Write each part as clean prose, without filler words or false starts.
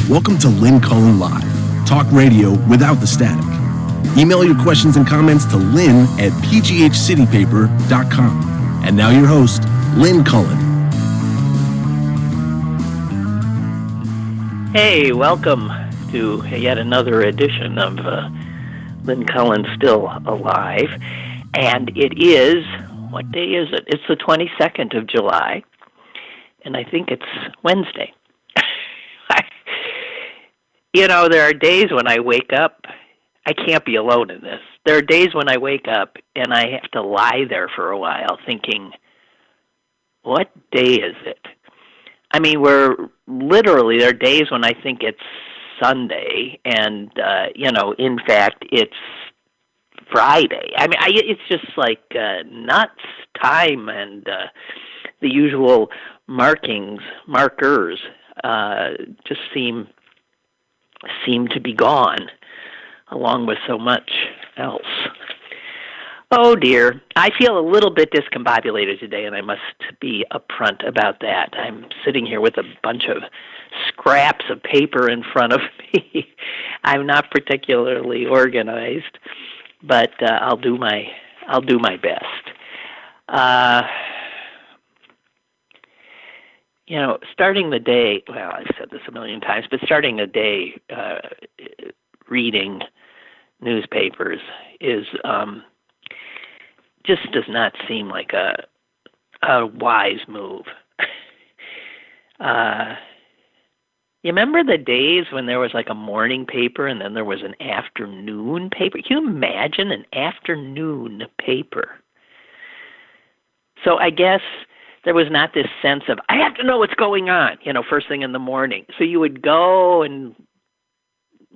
Welcome to Lynn Cullen Live, talk radio without the static. Email your questions and comments to lynn@pghcitypaper.com. And now your host, Lynn Cullen. Hey, welcome to yet another edition of Lynn Cullen Still Alive. And it is, what day is it? It's the 22nd of July, and I think it's Wednesday. You know, there are days when I wake up, I can't be alone in this. There are days when I wake up and I have to lie there for a while thinking, what day is it? I mean, there are days when I think it's Sunday and, in fact, it's Friday. I mean, it's just like nuts, time, and the usual markers just seem to be gone, along with so much else. Oh dear, I feel a little bit discombobulated today, and I must be upfront about that. I'm sitting here with a bunch of scraps of paper in front of me. I'm not particularly organized, but I'll do my best. Starting the day, well, I've said this a million times, but starting the day reading newspapers is just does not seem like a wise move. You remember the days when there was like a morning paper and then there was an afternoon paper? Can you imagine an afternoon paper? So I guess there was not this sense of, I have to know what's going on, first thing in the morning. So you would go and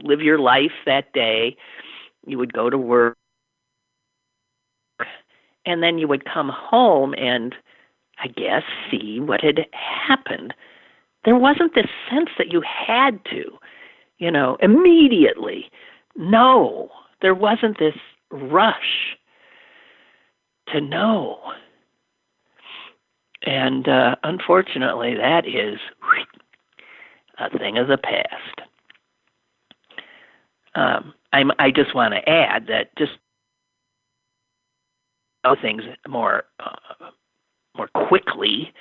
live your life that day. You would go to work. And then you would come home and, I guess, see what had happened. There wasn't this sense that you had to, immediately. No, there wasn't this rush to know. And unfortunately, that is a thing of the past. I just want to add that just know things more quickly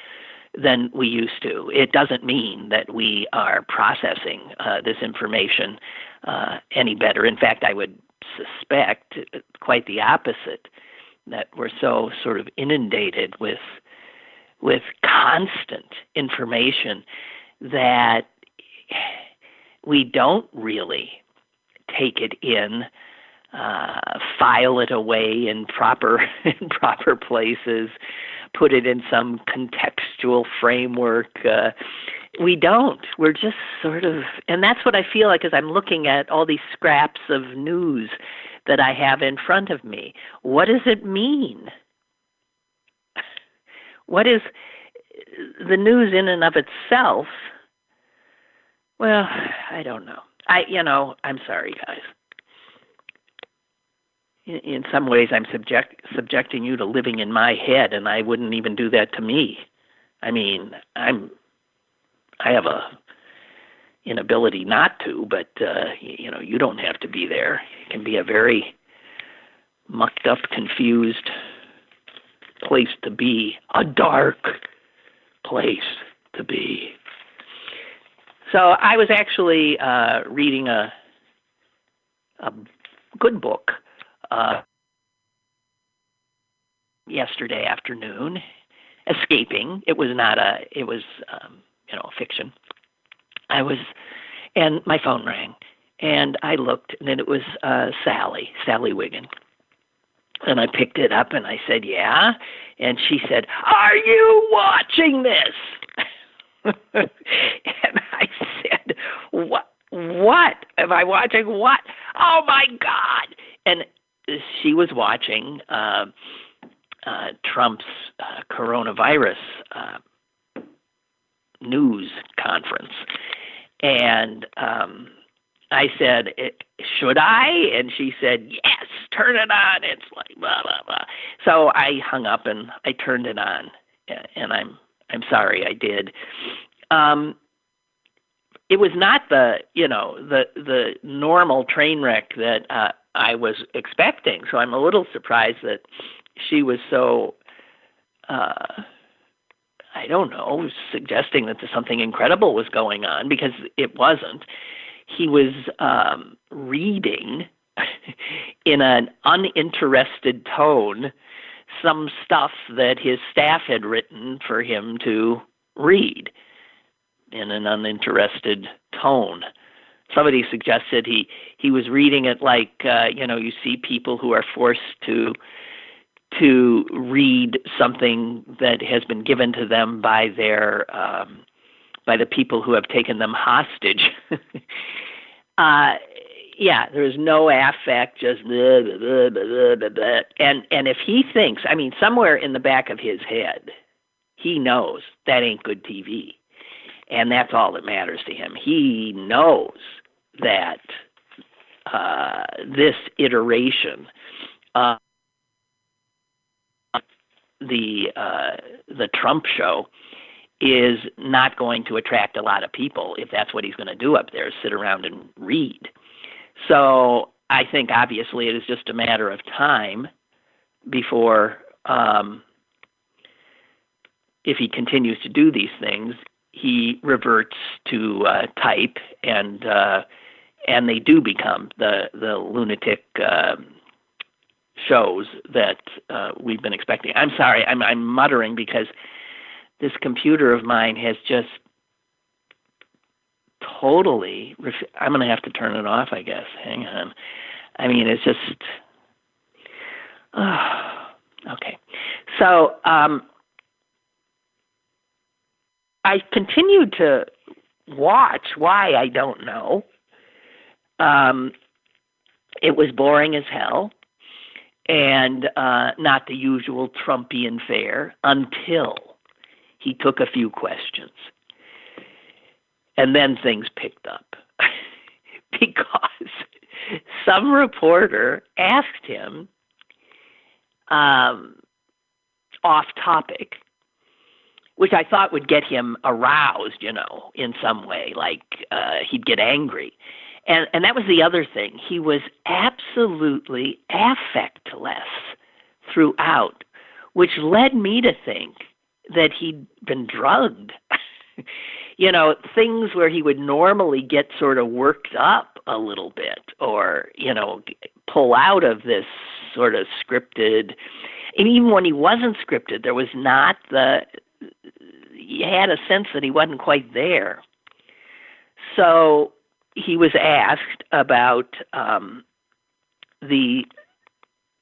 than we used to. It doesn't mean that we are processing this information any better. In fact, I would suspect quite the opposite, that we're so sort of inundated with constant information that we don't really take it in, file it away in proper places, put it in some contextual framework. We don't. We're just sort of, and that's what I feel like as I'm looking at all these scraps of news that I have in front of me. What does it mean? What is the news in and of itself? Well, I don't know. I'm sorry, guys. In some ways, I'm subjecting you to living in my head, and I wouldn't even do that to me. I mean, I have a inability not to, but you don't have to be there. It can be a very mucked up, confused place to be, a dark place to be. So I was actually reading a good book yesterday afternoon, Escaping. It was fiction. And my phone rang, and I looked, and it was Sally Wiggin. And I picked it up, and I said, yeah. And she said, are you watching this? And I said, what? Am I watching what? Oh, my God. And she was watching Trump's coronavirus news conference. And I said, should I? And she said, yes, turn it on. It's like blah, blah, blah. So I hung up and I turned it on. And I'm sorry I did. it was not the the normal train wreck that I was expecting. So I'm a little surprised that she was so I don't know, suggesting that something incredible was going on, because it wasn't. He was reading in an uninterested tone some stuff that his staff had written for him to read in an uninterested tone. Somebody suggested he was reading it like, you see people who are forced to read something that has been given to them by their by the people who have taken them hostage. There was no affect, just blah, blah, blah, blah, blah, blah. And if he thinks, I mean, somewhere in the back of his head, he knows that ain't good TV. And that's all that matters to him. He knows that this iteration of the Trump show is not going to attract a lot of people if that's what he's going to do up there, sit around and read. So I think obviously it is just a matter of time before, if he continues to do these things, he reverts to type, and they do become the lunatic shows that we've been expecting. I'm sorry, I'm muttering because this computer of mine has just totally. I'm going to have to turn it off, I guess. Hang on. I mean, it's just. Okay. So I continued to watch. Why, I don't know. It was boring as hell, and not the usual Trumpian fare until he took a few questions. And then things picked up because some reporter asked him off topic, which I thought would get him aroused, in some way, like he'd get angry. And that was the other thing. He was absolutely affectless throughout, which led me to think that he'd been drugged. Things where he would normally get sort of worked up a little bit, or, pull out of this sort of scripted. And even when he wasn't scripted, there was not you had a sense that he wasn't quite there. So he was asked about the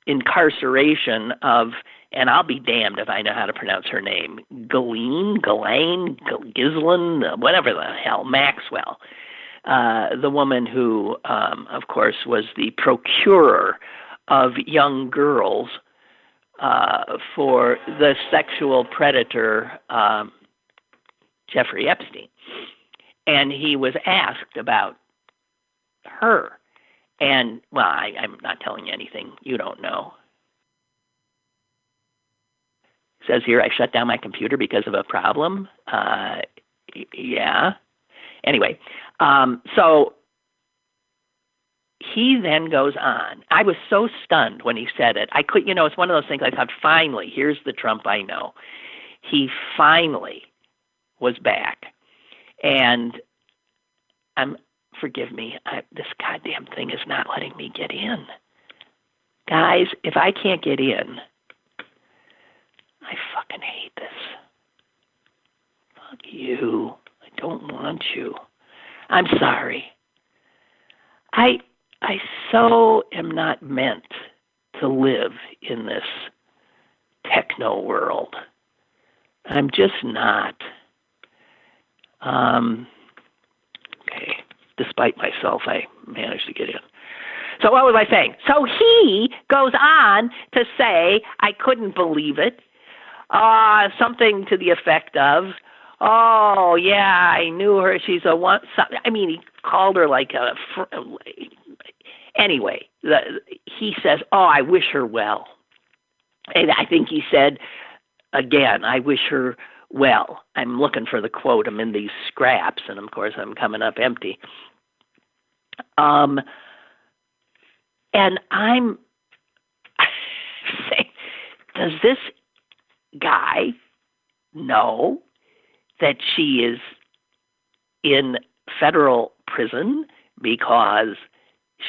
incarceration of, and I'll be damned if I know how to pronounce her name, Ghislaine, whatever the hell, Maxwell, the woman who, of course, was the procurer of young girls for the sexual predator Jeffrey Epstein. And he was asked about her. And, well, I'm not telling you anything you don't know. It says here, I shut down my computer because of a problem. Yeah. Anyway, so he then goes on. I was so stunned when he said it. I could, it's one of those things I thought, finally, here's the Trump I know. He finally was back. And forgive me, this goddamn thing is not letting me get in. Guys, if I can't get in, I fucking hate this. Fuck you. I don't want you. I'm sorry. I so am not meant to live in this techno world. I'm just not. Okay. Despite myself, I managed to get in. So what was I saying? So he goes on to say, I couldn't believe it. Something to the effect of, oh, yeah, I knew her. She's a one. I mean, he called her like a. Anyway, he says, oh, I wish her well. And I think he said, again, I wish her well. I'm looking for the quote. I'm in these scraps, and of course I'm coming up empty. And I'm saying, does this guy know that she is in federal prison because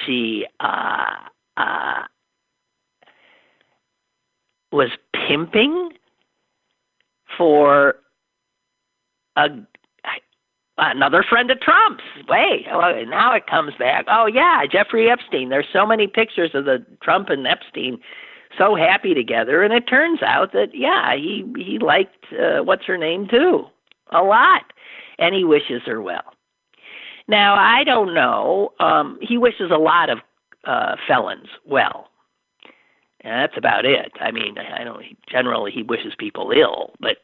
she was pimping for another friend of Trump's? Wait, now it comes back. Oh, yeah, Jeffrey Epstein. There's so many pictures of the Trump and Epstein so happy together, and it turns out that, yeah, he liked what's her name, too, a lot, and he wishes her well. Now, I don't know. He wishes a lot of felons well. And that's about it. I mean, generally he wishes people ill, but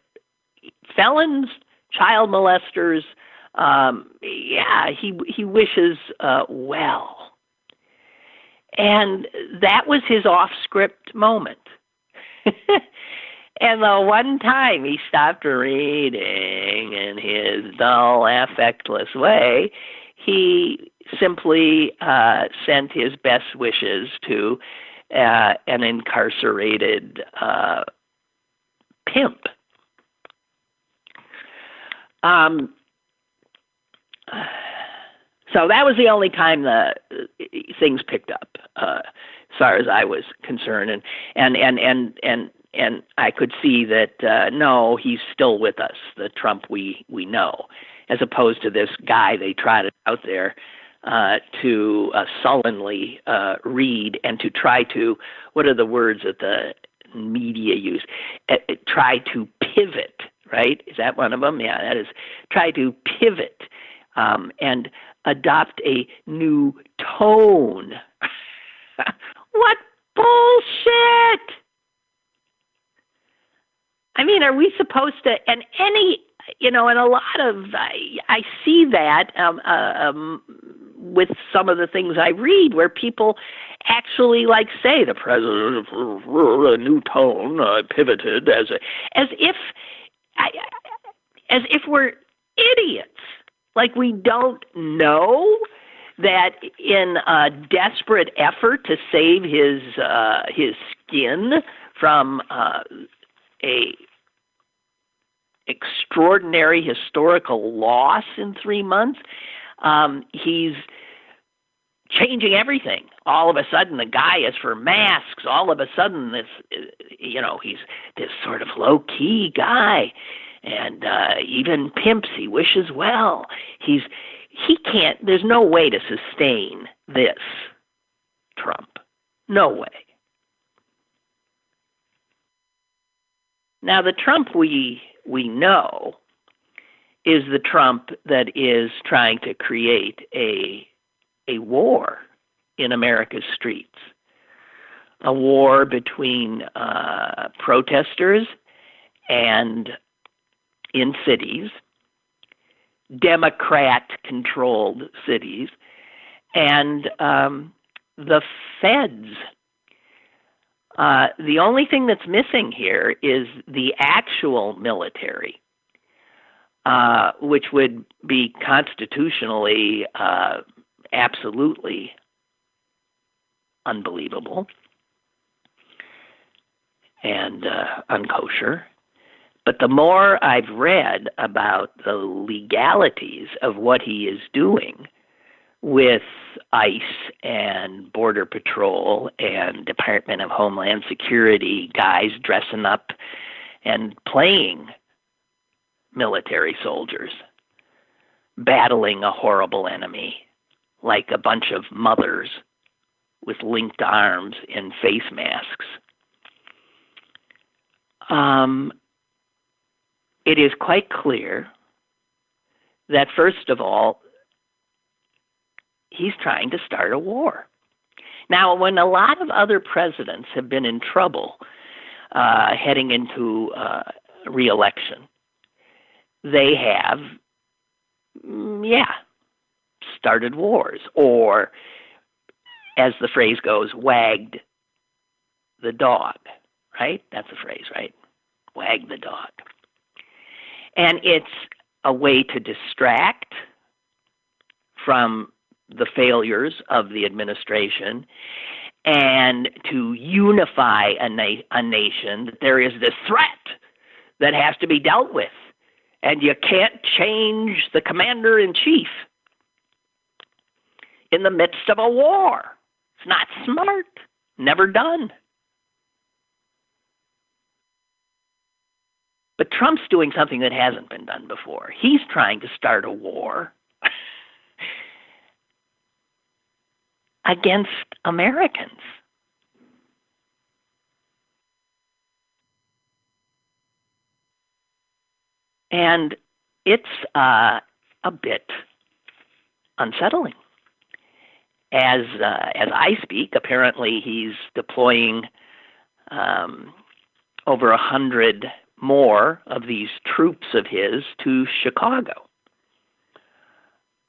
felons, child molesters, he wishes well. And that was his off-script moment. And the one time he stopped reading in his dull, affectless way, he simply sent his best wishes to an incarcerated pimp. So that was the only time the things picked up, as far as I was concerned, and I could see that no, he's still with us, the Trump we know, as opposed to this guy they trotted out there to sullenly read and to try to, what are the words that the media use? Try to pivot, right? Is that one of them? Yeah, that is. Try to pivot and adopt a new tone. What bullshit! I mean, are we supposed to, and a lot of, I see that with some of the things I read where people actually say the president, a new tone, pivoted as if we're idiots. Like we don't know that in a desperate effort to save his skin from a extraordinary historical loss in 3 months, he's changing everything. All of a sudden, the guy is for masks. All of a sudden, he's this sort of low-key guy. And even pimps, he wishes well. He can't, there's no way to sustain this, Trump. No way. Now, the Trump we know is the Trump that is trying to create a war in America's streets, a war between protesters and in cities, Democrat-controlled cities, and the feds. The only thing that's missing here is the actual military, which would be constitutionally absolutely unbelievable and unkosher. But the more I've read about the legalities of what he is doing with ICE and Border Patrol and Department of Homeland Security guys dressing up and playing military soldiers, battling a horrible enemy like a bunch of mothers with linked arms in face masks. It is quite clear that, first of all, he's trying to start a war. Now, when a lot of other presidents have been in trouble heading into re-election, they have, started wars, or, as the phrase goes, wagged the dog, right? That's the phrase, right? Wag the dog. And it's a way to distract from the failures of the administration and to unify a nation. That there is this threat that has to be dealt with, and you can't change the commander-in-chief in the midst of a war. It's not smart. Never done. But Trump's doing something that hasn't been done before. He's trying to start a war against Americans. And it's a bit unsettling. As I speak, apparently he's deploying over 100 more of these troops of his to Chicago,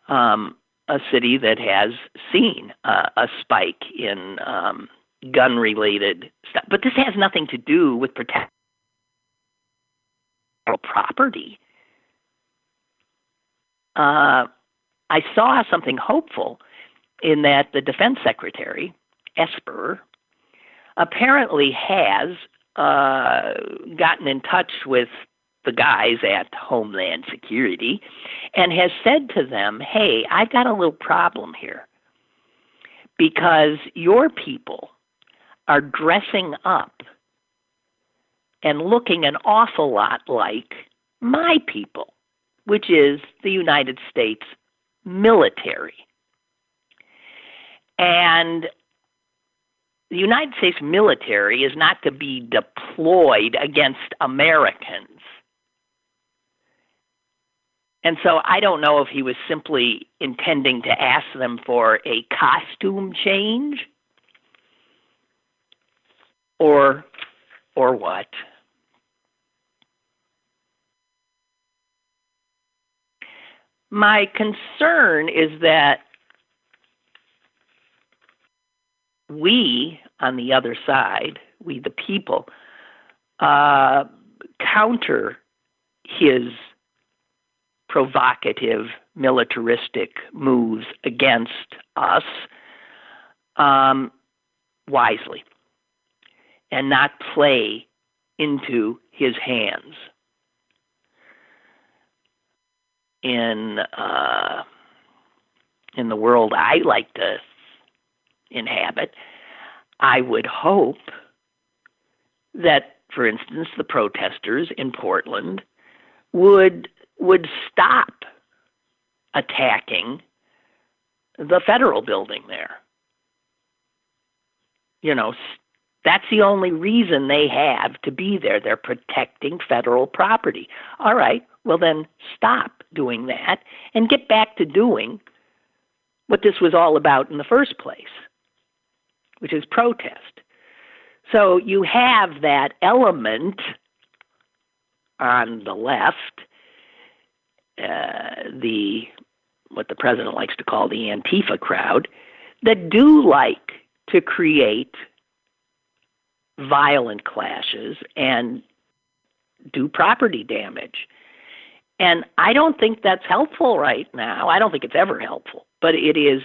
a city that has seen a spike in gun-related stuff. But this has nothing to do with protecting property. I saw something hopeful in that the Defense Secretary, Esper, apparently has gotten in touch with the guys at Homeland Security and has said to them, hey, I've got a little problem here because your people are dressing up and looking an awful lot like my people, which is the United States military. And the United States military is not to be deployed against Americans. And so I don't know if he was simply intending to ask them for a costume change or what. My concern is that we, on the other side, we the people, counter his provocative, militaristic moves against us wisely and not play into his hands. In the world I like to inhabit, I would hope that, for instance, the protesters in Portland would stop attacking the federal building there. You know, that's the only reason they have to be there. They're protecting federal property. All right, well then stop doing that and get back to doing what this was all about in the first place, which is protest. So you have that element on the left, what the president likes to call the Antifa crowd, that do like to create violent clashes and do property damage. And I don't think that's helpful right now. I don't think it's ever helpful, but it is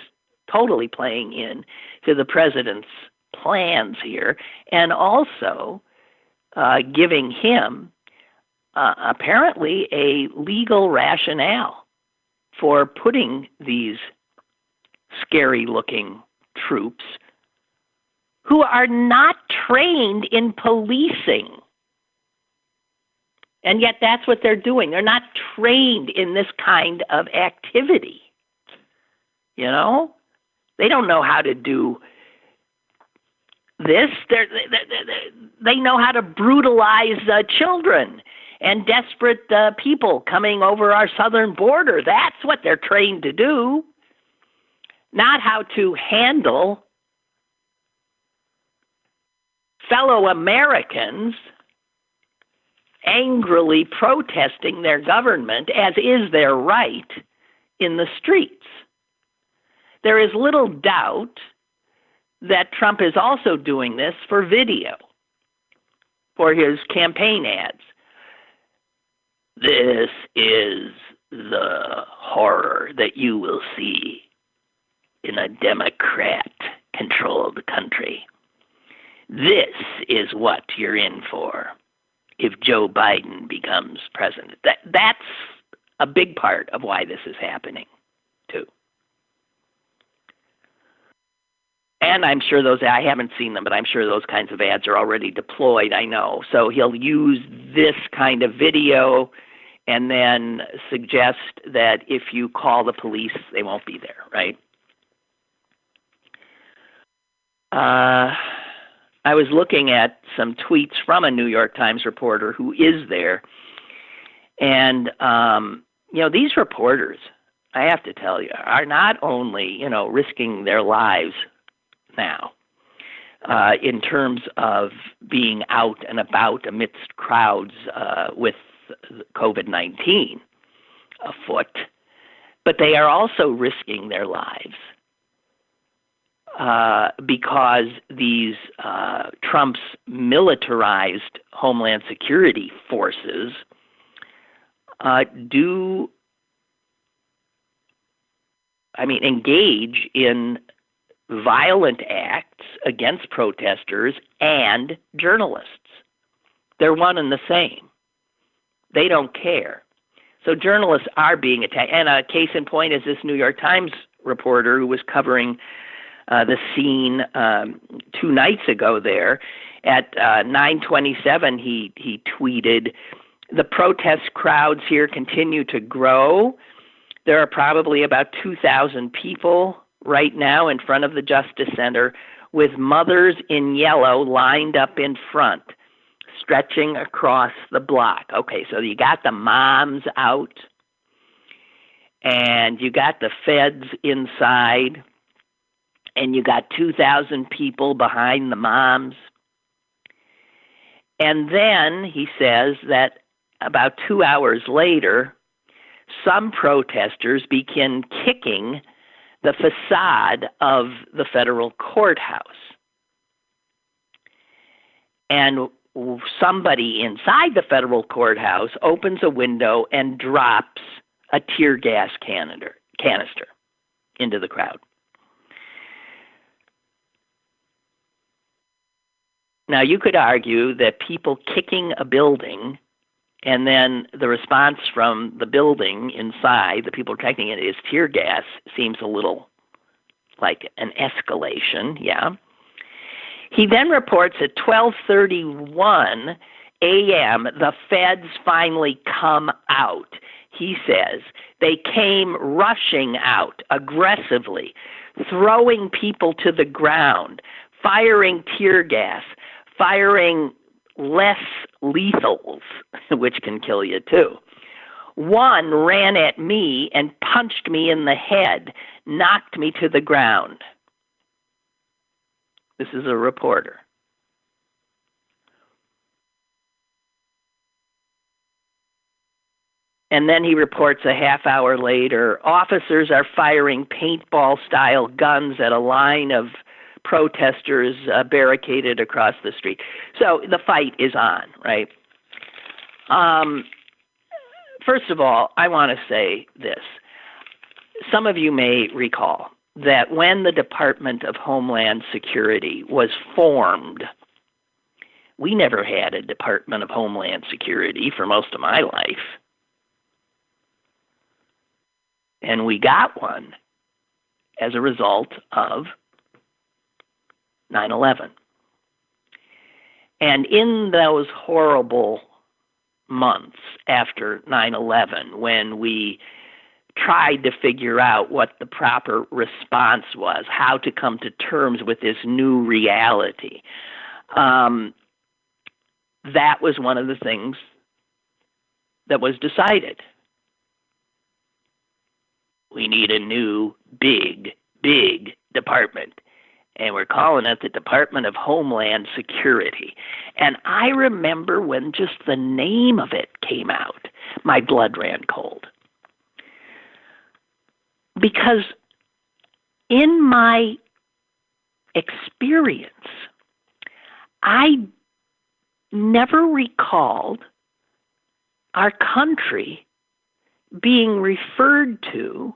totally playing in to the president's plans here, and also giving him apparently a legal rationale for putting these scary-looking troops who are not trained in policing. And yet that's what they're doing. They're not trained in this kind of activity. You know? They don't know how to do this. They know how to brutalize children and desperate people coming over our southern border. That's what they're trained to do, not how to handle fellow Americans angrily protesting their government, as is their right, in the streets. There is little doubt that Trump is also doing this for video, for his campaign ads. This is the horror that you will see in a Democrat-controlled country. This is what you're in for if Joe Biden becomes president. That's a big part of why this is happening, too. And I'm sure I haven't seen them, but I'm sure those kinds of ads are already deployed, I know. So he'll use this kind of video and then suggest that if you call the police, they won't be there, right? I was looking at some tweets from a New York Times reporter who is there. And, these reporters, I have to tell you, are not only, risking their lives now in terms of being out and about amidst crowds with COVID-19 afoot, but they are also risking their lives because these Trump's militarized Homeland Security forces engage in violent acts against protesters and journalists. They're one and the same. They don't care. So journalists are being attacked. And a case in point is this New York Times reporter who was covering the scene 2 nights ago there. At 9:27, he tweeted, "The protest crowds here continue to grow. There are probably about 2,000 people right now in front of the Justice Center with mothers in yellow lined up in front, stretching across the block." Okay, so you got the moms out, and you got the feds inside, and you got 2,000 people behind the moms. And then he says that about 2 hours later, some protesters begin kicking the facade of the federal courthouse. And somebody inside the federal courthouse opens a window and drops a tear gas canister into the crowd. Now, you could argue that people kicking a building and then the response from the building inside, the people protecting it, is tear gas, seems a little like an escalation, yeah. He then reports at 12:31 a.m., the feds finally come out. He says they came rushing out aggressively, throwing people to the ground, firing tear gas, firing less lethals, which can kill you too. One ran at me and punched me in the head, knocked me to the ground. This is a reporter. And then he reports a half hour later, officers are firing paintball-style guns at a line of protesters barricaded across the street. So the fight is on, right? First of all, I want to say this. Some of you may recall that when the Department of Homeland Security was formed, we never had a Department of Homeland Security for most of my life. And we got one as a result of 9/11. And in those horrible months after 9/11, when we tried to figure out what the proper response was, how to come to terms with this new reality, that was one of the things that was decided. We need a new, big department. And we're calling it the Department of Homeland Security. And I remember when just the name of it came out, my blood ran cold. Because in my experience, I never recalled our country being referred to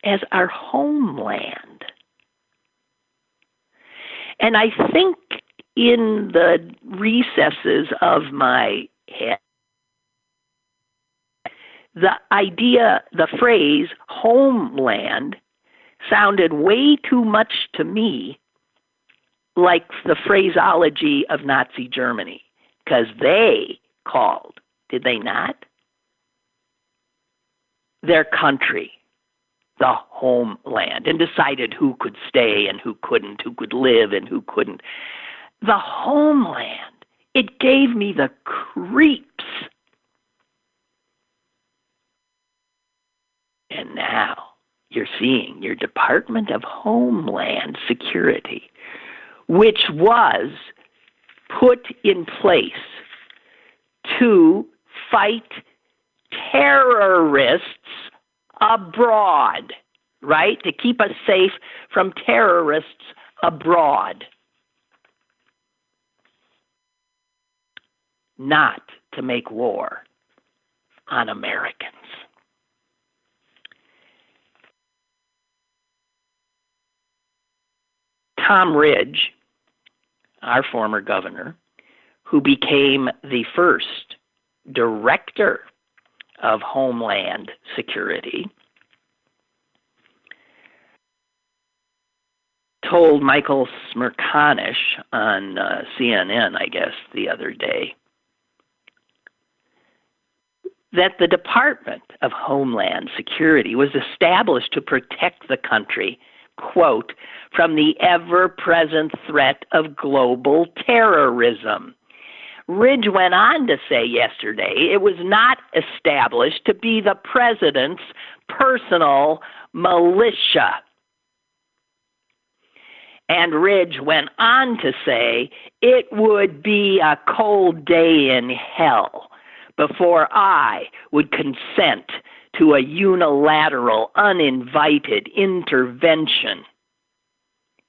as our homeland. And I think in the recesses of my head, the idea, the phrase homeland sounded way too much to me like the phraseology of Nazi Germany, because they called, did they not, their country the homeland, and decided who could stay and who couldn't, who could live and who couldn't. The homeland, it gave me the creeps. And now you're seeing your Department of Homeland Security, which was put in place to fight terrorists abroad, right? To keep us safe from terrorists abroad. Not to make war on Americans. Tom Ridge, our former governor, who became the first director of Homeland Security, told Michael Smerconish on CNN, I guess, the other day, that the Department of Homeland Security was established to protect the country, quote, from the ever-present threat of global terrorism. Ridge went on to say yesterday it was not established to be the president's personal militia. And Ridge went on to say it would be a cold day in hell before I would consent to a unilateral, uninvited intervention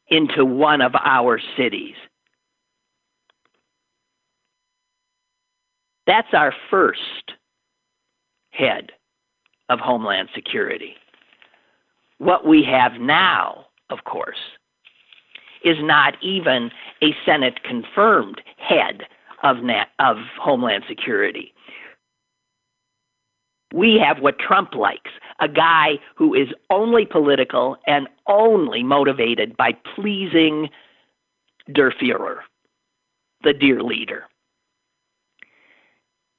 into one of our cities. That's our first head of Homeland Security. What we have now, of course, is not even a Senate-confirmed head of Homeland Security. We have what Trump likes, a guy who is only political and only motivated by pleasing Der Fuhrer, the dear leader,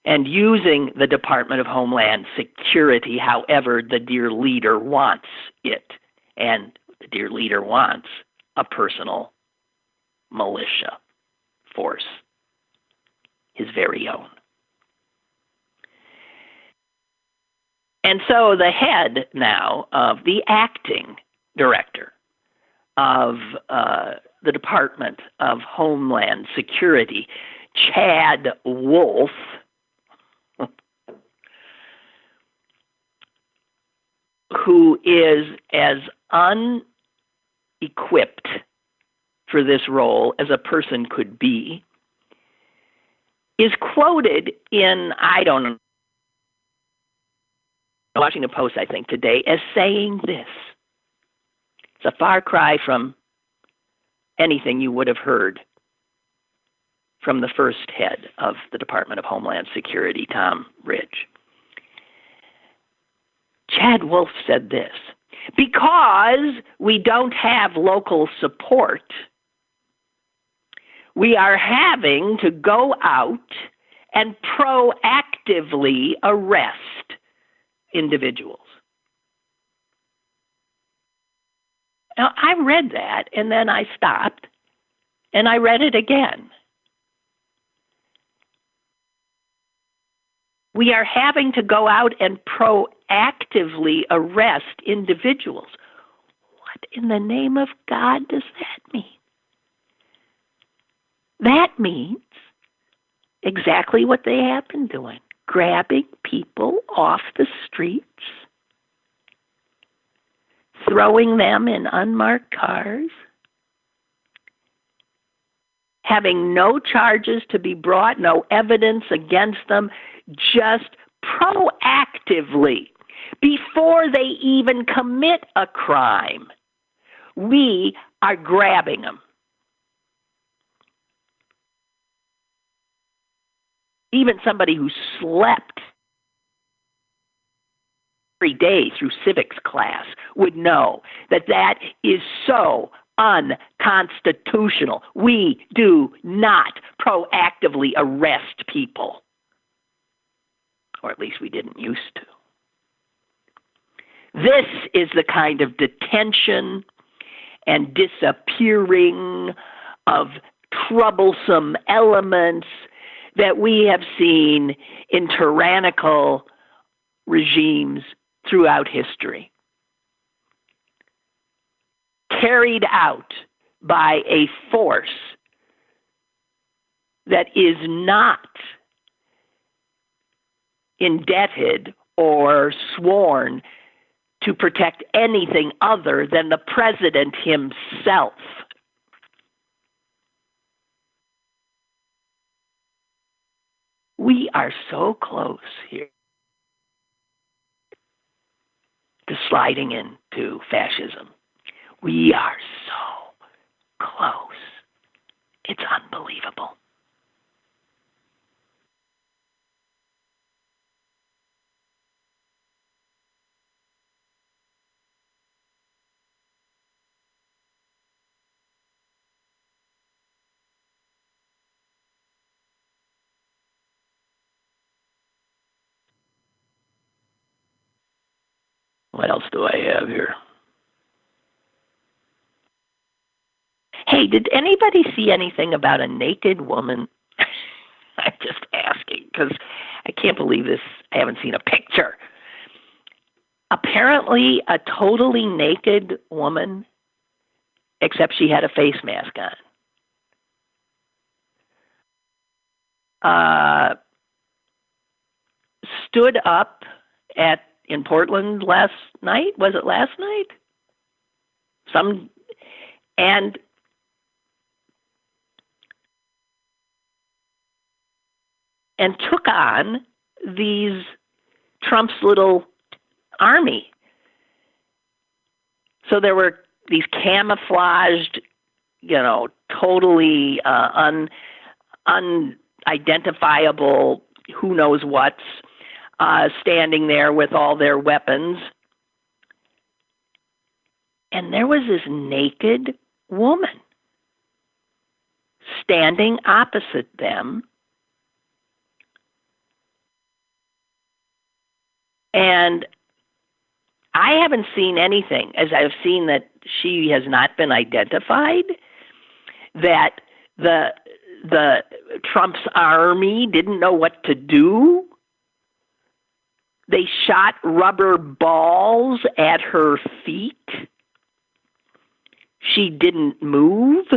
and using the Department of Homeland Security however the dear leader wants it. And the dear leader wants a personal militia force, his very own. And so the head now of the acting director of the Department of Homeland Security, Chad Wolf, who is as unequipped for this role as a person could be, is quoted in, I don't know, Washington Post, I think, today, as saying this. It's a far cry from anything you would have heard from the first head of the Department of Homeland Security, Tom Ridge. Chad Wolf said this: because we don't have local support, we are having to go out and proactively arrest individuals. Now, I read that, and then I stopped, and I read it again. We are having to go out and proactively arrest individuals. What in the name of God does that mean? That means exactly what they have been doing. Grabbing people off the streets, throwing them in unmarked cars, having no charges to be brought, no evidence against them, just proactively, before they even commit a crime, we are grabbing them. Even somebody who slept every day through civics class would know that that is so unconstitutional. We do not proactively arrest people, or at least we didn't used to. This is the kind of detention and disappearing of troublesome elements that we have seen in tyrannical regimes throughout history, carried out by a force that is not indebted or sworn to protect anything other than the president himself. We are so close here to sliding into fascism. We are so close. It's unbelievable. What else do I have here? Hey, did anybody see anything about a naked woman? I'm just asking because I can't believe this. I haven't seen a picture. Apparently, a totally naked woman, except she had a face mask on, stood up in Portland last night. Was it last night? And took on Trump's little army. So there were these camouflaged, totally unidentifiable who knows what's standing there with all their weapons. And there was this naked woman standing opposite them. And I haven't seen anything, as I've seen that she has not been identified, that the Trump's army didn't know what to do. They shot rubber balls at her feet. She didn't move.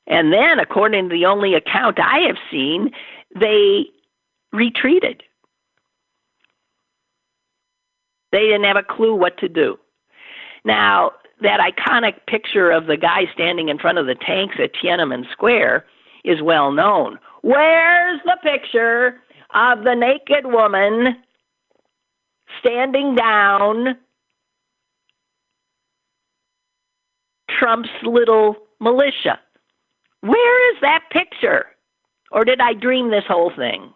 And then, according to the only account I have seen, they retreated. They didn't have a clue what to do. Now, that iconic picture of the guy standing in front of the tanks at Tiananmen Square is well known. Where's the picture of the naked woman standing down Trump's little militia? Where is that picture? Or did I dream this whole thing?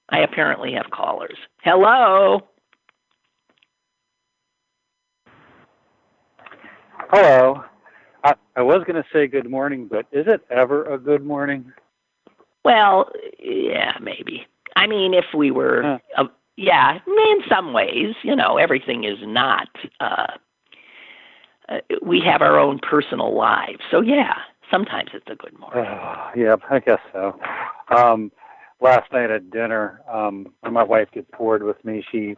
I apparently have callers. Hello? Hello. I was going to say good morning, but is it ever a good morning? Well, yeah, maybe. I mean, if we were, in some ways, everything is not. We have our own personal lives. So, yeah, sometimes it's a good morning. Yeah, I guess so. Last night at dinner, when my wife gets bored with me, she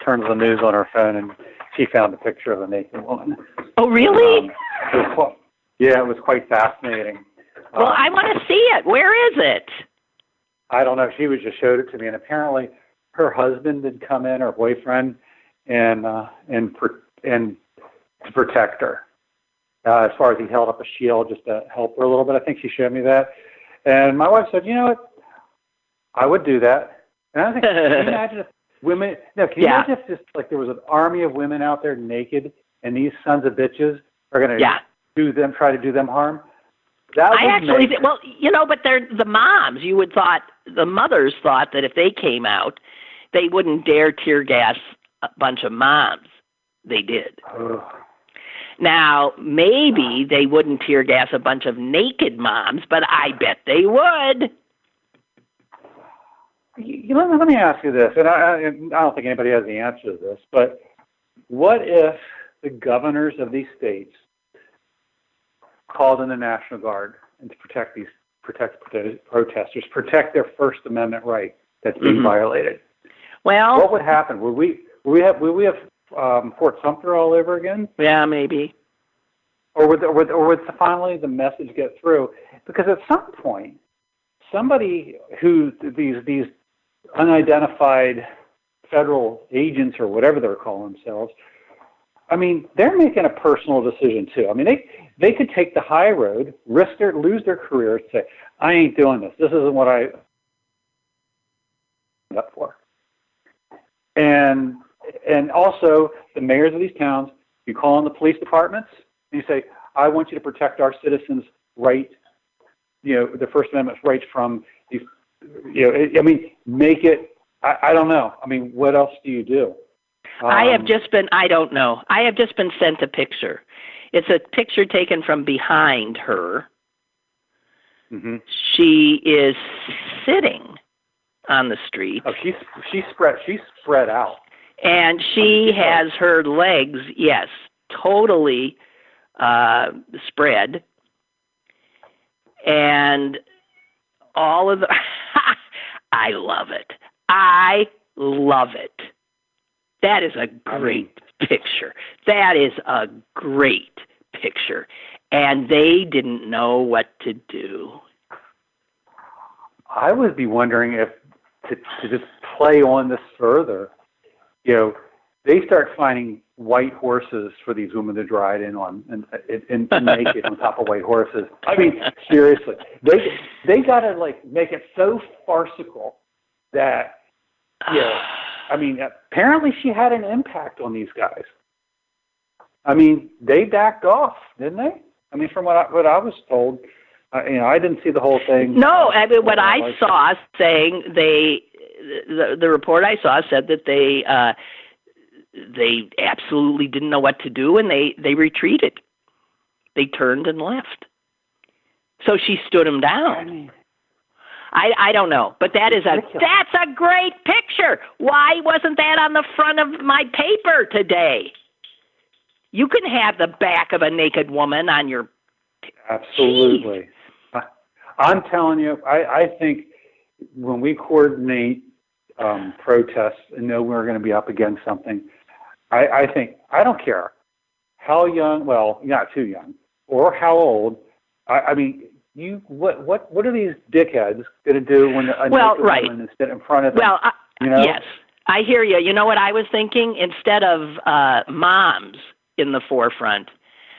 turns the news on her phone, and she found a picture of a naked woman. Oh, really? It was quite fascinating. Well, I want to see it. Where is it? I don't know. She just showed it to me, and apparently her husband had come in, her boyfriend, and to protect her. as far as he held up a shield just to help her a little bit. I think she showed me that. And my wife said, you know what, I would do that. And I think, can you imagine if women, can you imagine if just like there was an army of women out there naked and these sons of bitches are going to try to do them harm? That but they're the moms. You would thought, the mothers thought that if they came out, they wouldn't dare tear gas a bunch of moms. They did. Ugh. Now, maybe they wouldn't tear gas a bunch of naked moms, but I bet they would. Let me ask you this, and I don't think anybody has the answer to this, but what if the governors of these states called in the National Guard and to protect protesters, protect their First Amendment right that's being violated? Well, what would happen? Would we have Fort Sumter all over again? Yeah, maybe. Or would finally the message get through? Because at some point, somebody who these unidentified federal agents or whatever they're calling themselves, I mean, they're making a personal decision too. I mean, they could take the high road, lose their career, and say, I ain't doing this. This isn't what I signed up for. And also, the mayors of these towns, you call on the police departments, and you say, I want you to protect our citizens' right, the First Amendment rights from these, make it, I don't know. I mean, what else do you do? I have just been sent a picture. It's a picture taken from behind her. Mm-hmm. She is sitting on the street. Oh, she's spread out. And she has her legs, totally spread. And all of the... I love it. I love it. That is a great picture. That is a great picture. And they didn't know what to do. I would be wondering if, to just play on this further, they start finding white horses for these women to ride in on and naked on top of white horses. I mean, seriously, they got to make it so farcical that I mean, apparently she had an impact on these guys. I mean, they backed off, didn't they? I mean, from what I was told, I didn't see the whole thing. No, I mean, what I saw saying the report I saw said that they absolutely didn't know what to do, and they retreated. They turned and left. So she stood them down. I don't know, but that's a great picture. Why wasn't that on the front of my paper today? You can have the back of a naked woman on your... Absolutely. I'm telling you, I think when we coordinate protests and know we're going to be up against something, I think, I don't care how young, well, not too young, or how old, I mean... What are these dickheads going to do when a naked woman is sitting in front of them? Well, yes, I hear you. You know what I was thinking? Instead of moms in the forefront,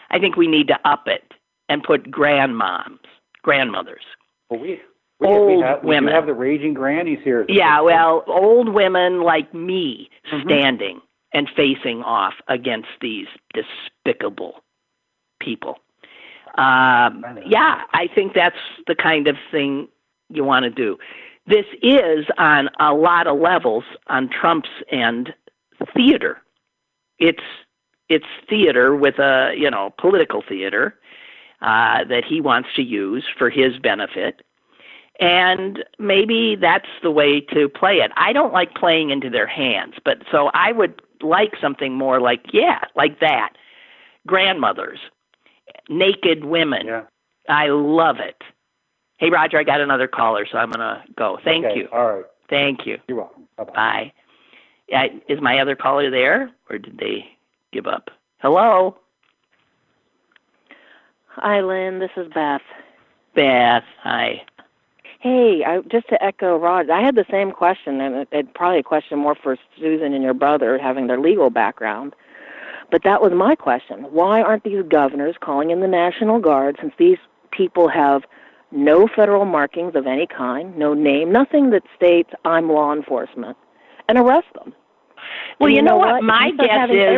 I think we need to up it and put grandmothers. Well, we women. have the raging grannies here. Yeah, well, old women like me standing and facing off against these despicable people. I think that's the kind of thing you want to do. This is on a lot of levels on Trump's end theater. It's theater with a, political theater that he wants to use for his benefit. And maybe that's the way to play it. I don't like playing into their hands, but so I would like something more like that. Grandmothers. Naked women. Yeah. I love it. Hey, Roger, I got another caller, so I'm going to go. Thank you. All right. Thank you. You're welcome. Bye-bye. Bye. Is my other caller there, or did they give up? Hello? Hi, Lynn. This is Beth. Beth, hi. Hey, just to echo Rod, I had the same question, and it's probably a question more for Susan and your brother, having their legal background. But that was my question. Why aren't these governors calling in the National Guard, since these people have no federal markings of any kind, no name, nothing that states I'm law enforcement, and arrest them? Well, and you know what? My guess is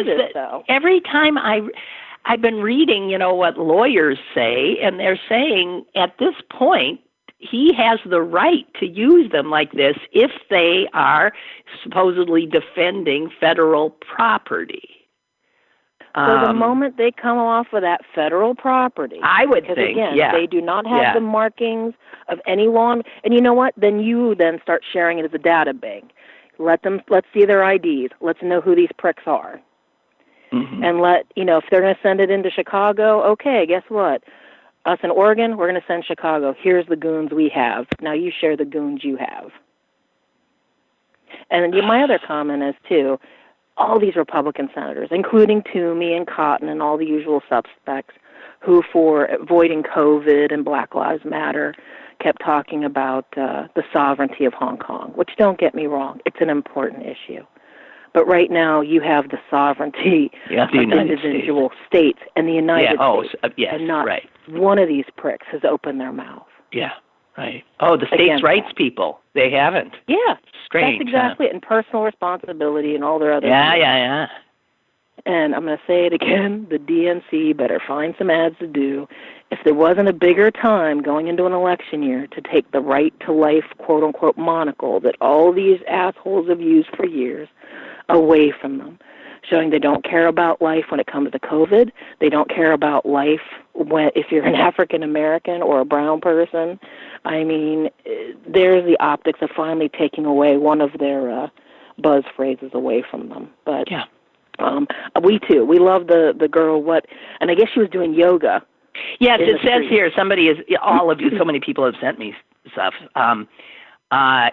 that every time I've been reading, what lawyers say, and they're saying at this point he has the right to use them like this if they are supposedly defending federal property. So the moment they come off of that federal property, I would think, again, they do not have the markings of any law. And you know what? Then you start sharing it as a data bank. Let's see their IDs. Let's know who these pricks are. Mm-hmm. And if they're going to send it into Chicago, okay, guess what? Us in Oregon, we're going to send Chicago. Here's the goons we have. Now you share the goons you have. And my other comment is, too, all these Republican senators, including Toomey and Cotton and all the usual suspects, who for avoiding COVID and Black Lives Matter kept talking about the sovereignty of Hong Kong, which, don't get me wrong, it's an important issue. But right now you have the sovereignty of individual states and the United States. And not one of these pricks has opened their mouth. Yeah, right. Oh, the states' rights people, they haven't. Yeah. Strange. That's exactly it, and personal responsibility and all their other things. Yeah. And I'm going to say it again, the DNC better find some ads to do. If there wasn't a bigger time going into an election year to take the right to life, quote-unquote, monocle that all these assholes have used for years away from them, showing they don't care about life when it comes to COVID, they don't care about life if you're an African-American or a brown person. I mean, there's the optics of finally taking away one of their buzz phrases away from them. But we too. We love the girl. And I guess she was doing yoga. Yes, it says here. All of you. So many people have sent me stuff.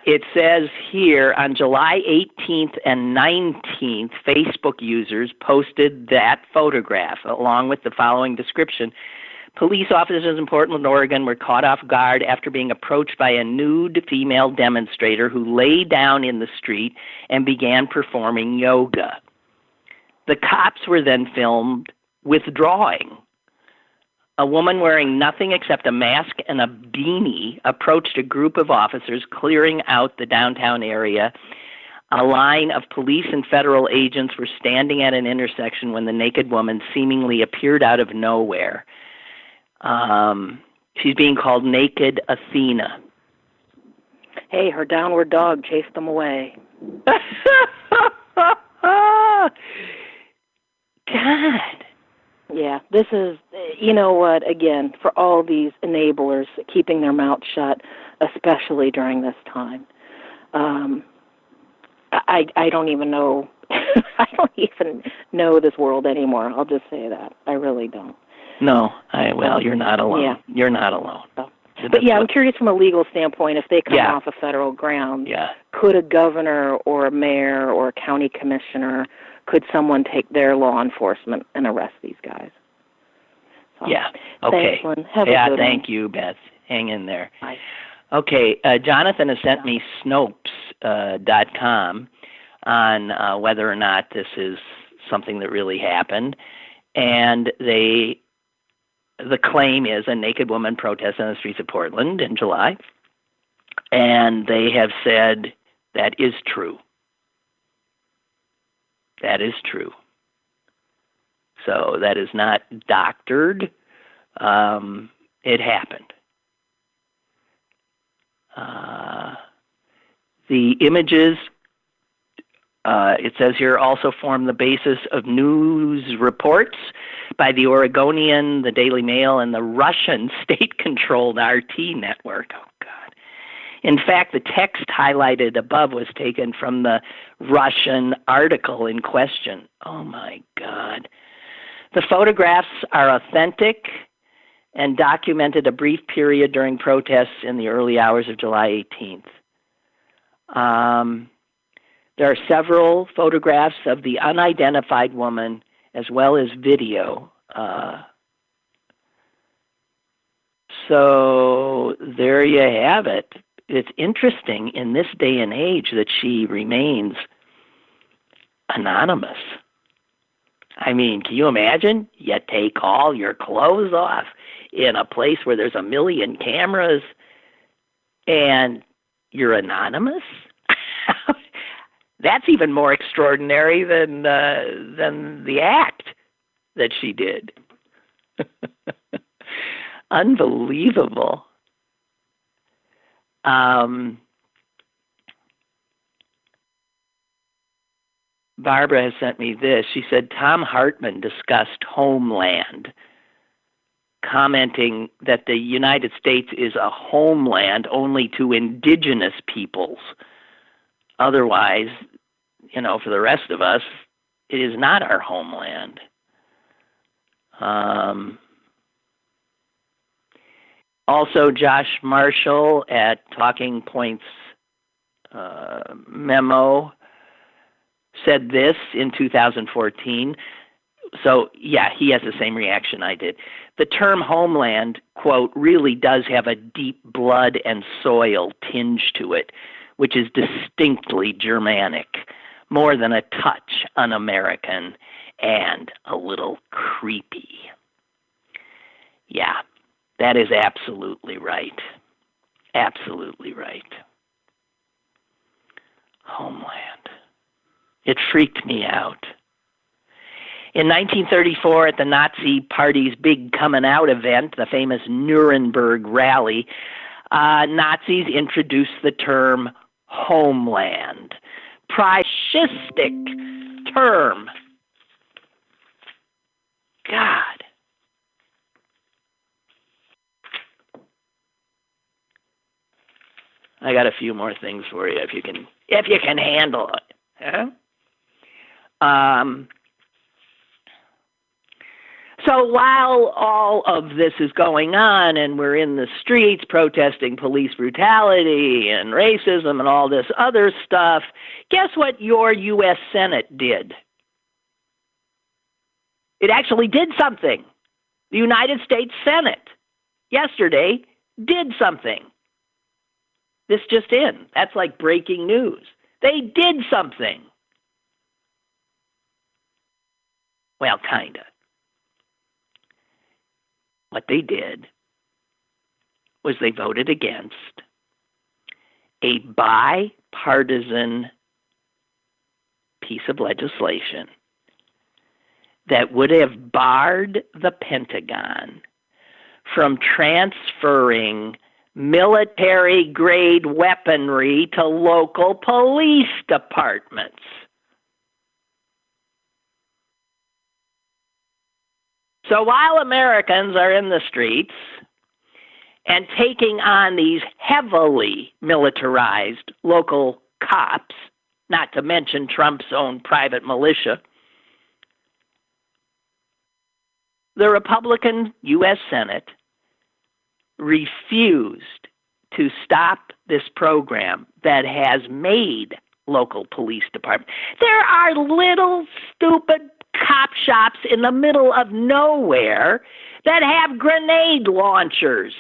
It says here on July 18th and 19th, Facebook users posted that photograph along with the following description. Police officers in Portland, Oregon were caught off guard after being approached by a nude female demonstrator who lay down in the street and began performing yoga. The cops were then filmed withdrawing. A woman wearing nothing except a mask and a beanie approached a group of officers clearing out the downtown area. A line of police and federal agents were standing at an intersection when the naked woman seemingly appeared out of nowhere. She's being called Naked Athena. Hey, her downward dog chased them away. God. Yeah, this is, you know what, again, for all these enablers keeping their mouth shut, especially during this time. I don't even know, I don't even know this world anymore. I'll just say that. I really don't. No, you're not alone. Yeah. You're not alone. But I'm curious from a legal standpoint, if they come off of federal ground, could a governor or a mayor or a county commissioner, could someone take their law enforcement and arrest these guys? So, okay. Thanks, Lynn. Have a good thank one. you, Beth. Hang in there. Bye. Okay, Jonathan has sent me Snopes.com on whether or not this is something that really happened. And the claim is a naked woman protested on the streets of Portland in July. And they have said that is true. That is true. So that is not doctored. It happened. The images, it says here, also form the basis of news reports by the Oregonian, the Daily Mail, and the Russian state-controlled RT network. Oh, God. In fact, the text highlighted above was taken from the Russian article in question. Oh, my God. The photographs are authentic and documented a brief period during protests in the early hours of July 18th. There are several photographs of the unidentified woman as well as video. So there you have it. It's interesting in this day and age that she remains anonymous. I mean, can you imagine? You take all your clothes off in a place where there's a million cameras and you're anonymous? That's even more extraordinary than the act that she did. Unbelievable. Barbara has sent me this. She said Tom Hartman discussed Homeland, commenting that the United States is a homeland only to indigenous peoples. Otherwise, for the rest of us, it is not our homeland. Also, Josh Marshall at Talking Points Memo said this in 2014. So, yeah, he has the same reaction I did. The term homeland, quote, really does have a deep blood and soil tinge to it, which is distinctly Germanic, more than a touch un-American and a little creepy. Yeah, that is absolutely right. Absolutely right. Homeland. It freaked me out. In 1934, at the Nazi Party's big coming out event, the famous Nuremberg rally, Nazis introduced the term homeland. Fascistic term. God. I got a few more things for you if you can handle it. Huh? So while all of this is going on and we're in the streets protesting police brutality and racism and all this other stuff, guess what your U.S. Senate did? It actually did something. The United States Senate yesterday did something. This just in. That's like breaking news. They did something. Well, kind of. What they did was they voted against a bipartisan piece of legislation that would have barred the Pentagon from transferring military-grade weaponry to local police departments. So while Americans are in the streets and taking on these heavily militarized local cops, not to mention Trump's own private militia, the Republican U.S. Senate refused to stop this program that has made local police departments. There are little stupid cop shops in the middle of nowhere that have grenade launchers.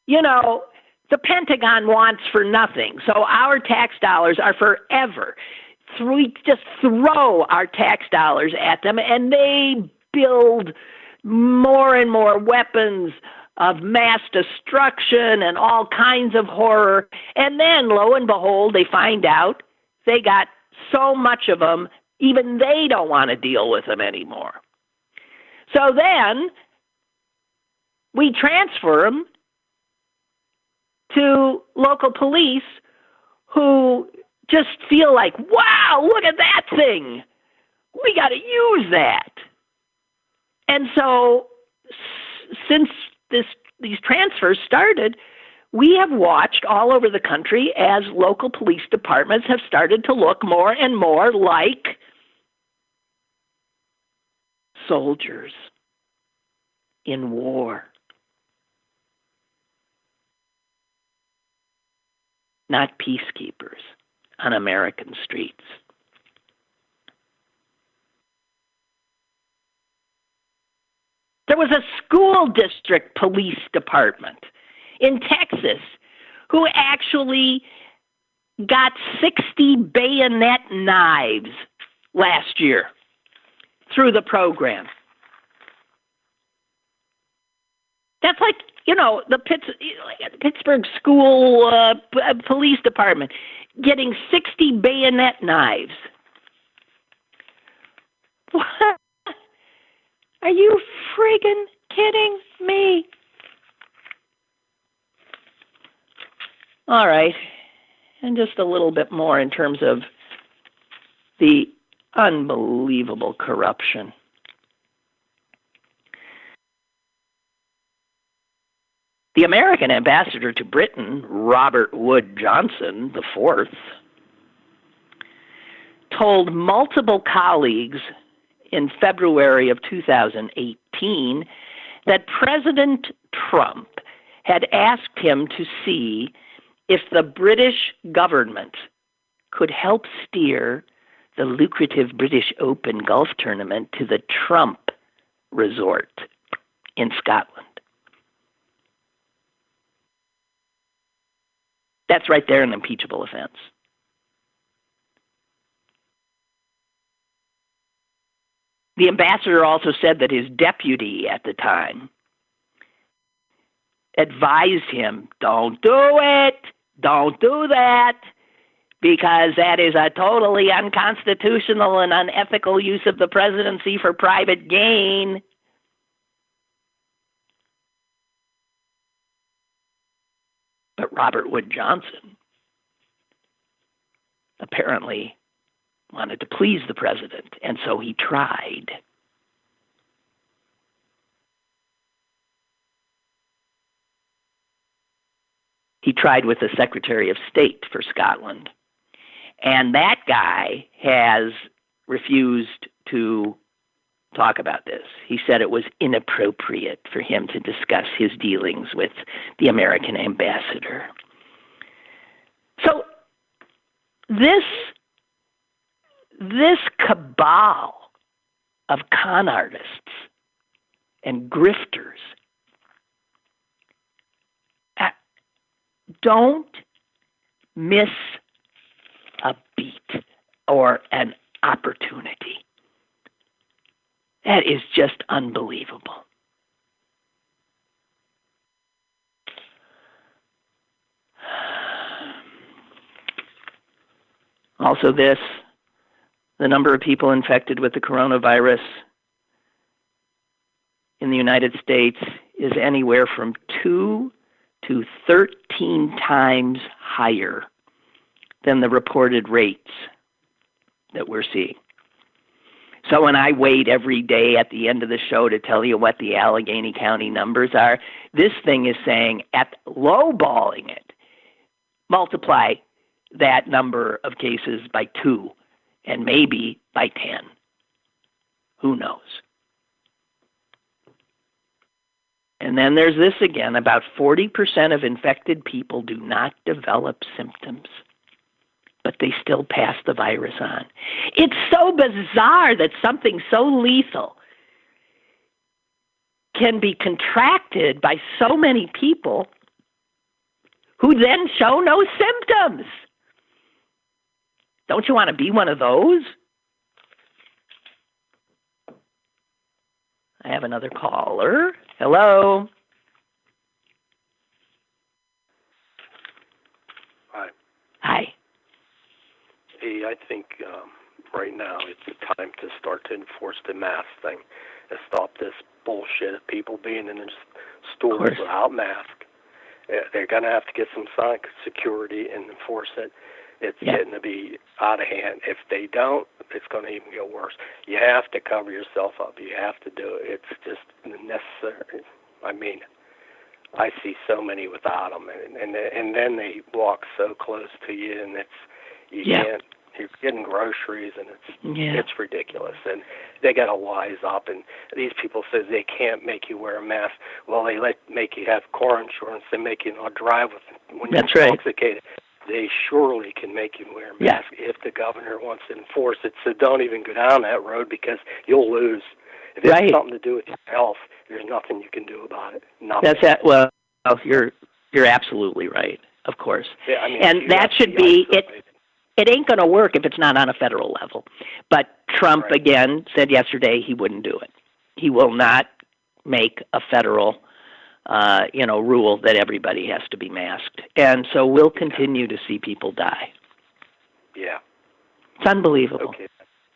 The Pentagon wants for nothing, so our tax dollars are forever. We just throw our tax dollars at them, and they build more and more weapons of mass destruction and all kinds of horror. And then, lo and behold, they find out they got so much of them, even they don't want to deal with them anymore. So then we transfer them to local police who just feel like, wow, look at that thing. We got to use that. And so since these transfers started, we have watched all over the country as local police departments have started to look more and more like soldiers in war. Not peacekeepers on American streets. There was a school district police department in Texas who actually got 60 bayonet knives last year through the program. That's like, the Pittsburgh School Police Department getting 60 bayonet knives. What? Are you friggin' kidding me? All right. And just a little bit more in terms of the unbelievable corruption. The American ambassador to Britain, Robert Wood Johnson IV, told multiple colleagues in February of 2018 that President Trump had asked him to see if the British government could help steer the lucrative British Open golf tournament to the Trump resort in Scotland. That's right there an impeachable offense. The ambassador also said that his deputy at the time advised him, don't do it, don't do that, because that is a totally unconstitutional and unethical use of the presidency for private gain. But Robert Wood Johnson apparently wanted to please the president, and so he tried. He tried with the Secretary of State for Scotland, and that guy has refused to talk about this. He said it was inappropriate for him to discuss his dealings with the American ambassador. So this cabal of con artists and grifters don't miss a beat or an opportunity. That is just unbelievable. Also the number of people infected with the coronavirus in the United States is anywhere from 2 to 13 times higher than the reported rates that we're seeing. So when I wait every day at the end of the show to tell you what the Allegheny County numbers are, this thing is saying, at lowballing it, multiply that number of cases by 2 and maybe by 10. Who knows? And then there's this again, about 40% of infected people do not develop symptoms, but they still pass the virus on. It's so bizarre that something so lethal can be contracted by so many people who then show no symptoms. Don't you want to be one of those? I have another caller. Hello. Hi. Hi. Hey, I think right now it's time to start to enforce the mask thing and stop this bullshit of people being in the stores without mask. They're going to have to get some security and enforce it. It's getting to be out of hand. If they don't, it's going to even get worse. You have to cover yourself up. You have to do it. It's just necessary. I mean, I see so many without them, and then they walk so close to you, and you can't. You're getting groceries, and it's ridiculous. And they got to wise up. And these people say they can't make you wear a mask. Well, they make you have car insurance. They make you not drive when you're intoxicated. They surely can make you wear a mask if the governor wants to enforce it. So don't even go down that road because you'll lose. If it has something to do with your health, there's nothing you can do about it. Nothing. That's that. Well, you're absolutely right. of course. Yeah, I mean, And that should be it. It ain't going to work if it's not on a federal level. But Trump, Right. again, said yesterday he wouldn't do it. He will not make a federal, rule that everybody has to be masked. And so we'll continue to see people die. Yeah. It's unbelievable. Okay.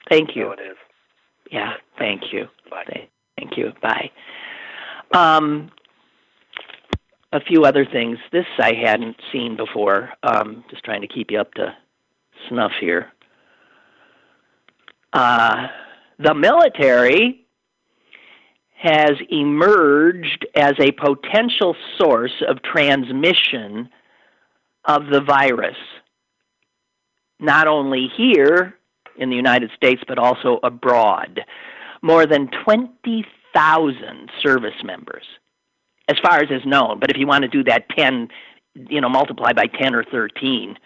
Thank you. So it is. Yeah, thank you. Bye. Thank you. Bye. A few other things. This I hadn't seen before. Just trying to keep you up to snuff here. The military has emerged as a potential source of transmission of the virus, not only here in the United States, but also abroad. More than 20,000 service members, as far as is known. But if you want to do that 10, multiply by 10 or 13,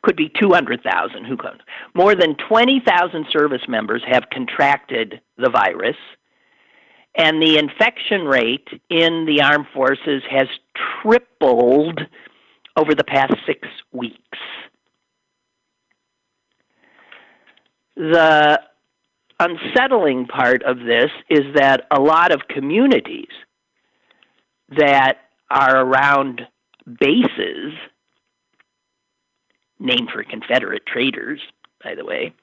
could be 200,000. Who knows? More than 20,000 service members have contracted the virus, and the infection rate in the armed forces has tripled over the past 6 weeks. The unsettling part of this is that a lot of communities that are around bases, named for Confederate traitors, by the way,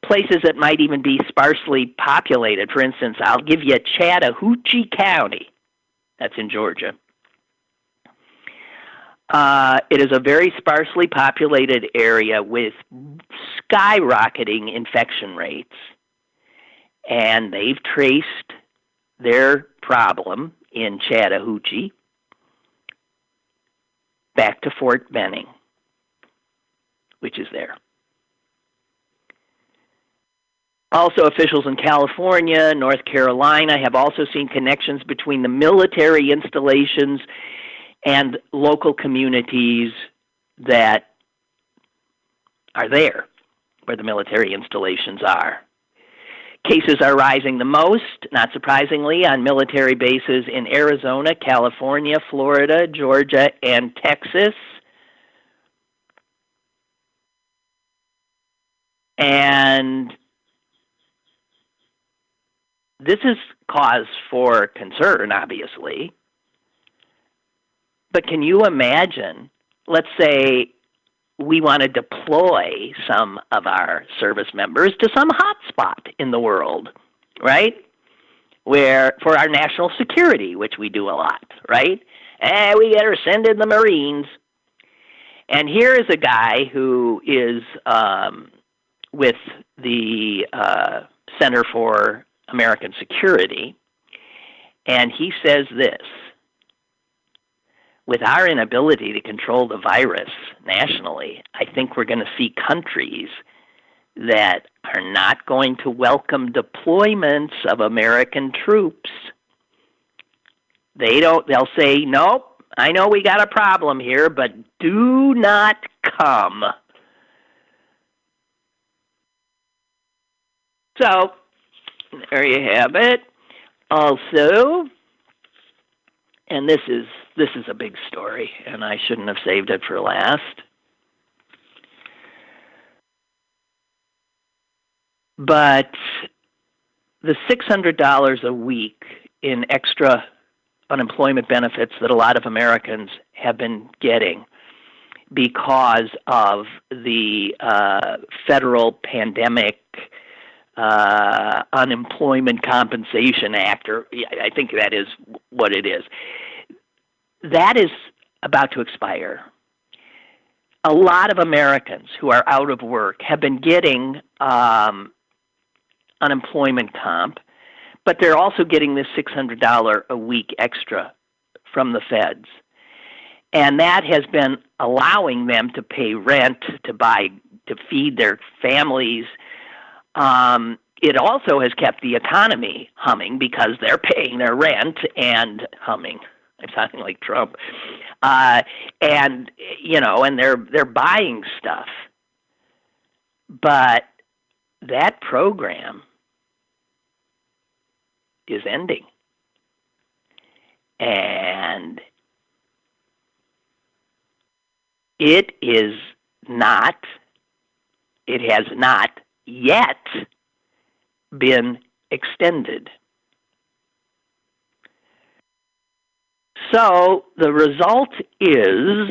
places that might even be sparsely populated. For instance, I'll give you Chattahoochee County. That's in Georgia. It is a very sparsely populated area with skyrocketing infection rates, and they've traced their problem in Chattahoochee back to Fort Benning, which is there. Also, officials in California, North Carolina have also seen connections between the military installations and local communities that are there, where the military installations are. Cases are rising the most, not surprisingly, on military bases in Arizona, California, Florida, Georgia, and Texas. And this is cause for concern, obviously. But can you imagine, let's say we want to deploy some of our service members to some hotspot in the world, right? Where, for our national security, which we do a lot, right? And we better send in the Marines. And here is a guy who is with the Center for American Security, and he says this: with our inability to control the virus nationally, I think we're going to see countries that are not going to welcome deployments of American troops. They'll say, nope, I know we got a problem here, but do not come. So, there you have it. Also, and this is a big story, and I shouldn't have saved it for last. But the $600 a week in extra unemployment benefits that a lot of Americans have been getting because of the federal pandemic Unemployment Compensation Act, or I think that is what it is. That is about to expire. A lot of Americans who are out of work have been getting unemployment comp, but they're also getting this $600 a week extra from the feds. And that has been allowing them to pay rent, to feed their families. It also has kept the economy humming because they're paying their rent and humming. I'm sounding like Trump. And they're buying stuff. But that program is ending. And it is not, it has not yet been extended. So the result is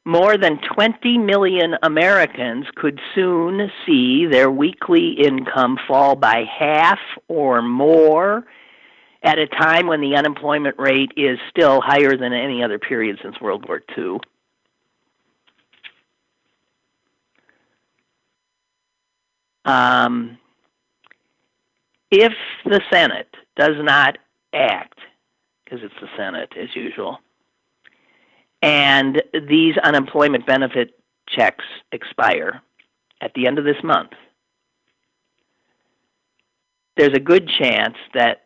more than 20 million Americans could soon see their weekly income fall by half or more at a time when the unemployment rate is still higher than any other period since World War II. If the Senate does not act, because it's the Senate as usual, and these unemployment benefit checks expire at the end of this month, there's a good chance that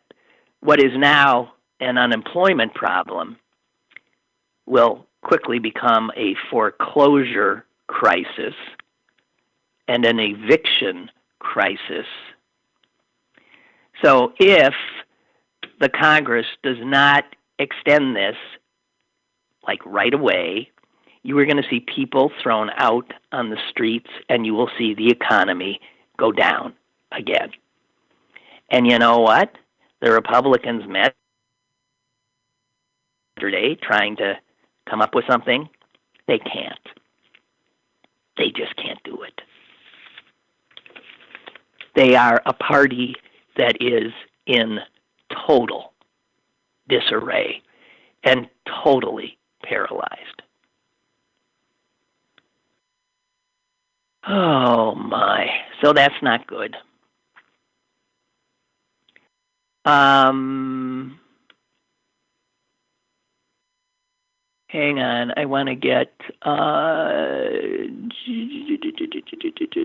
what is now an unemployment problem will quickly become a foreclosure crisis and an eviction crisis. So if the Congress does not extend this, like right away, you are going to see people thrown out on the streets, and you will see the economy go down again. And you know what? The Republicans met yesterday trying to come up with something. They can't. They just can't do it. They are a party that is in total disarray and totally paralyzed. Oh my. So that's not good. Hang on, I want to get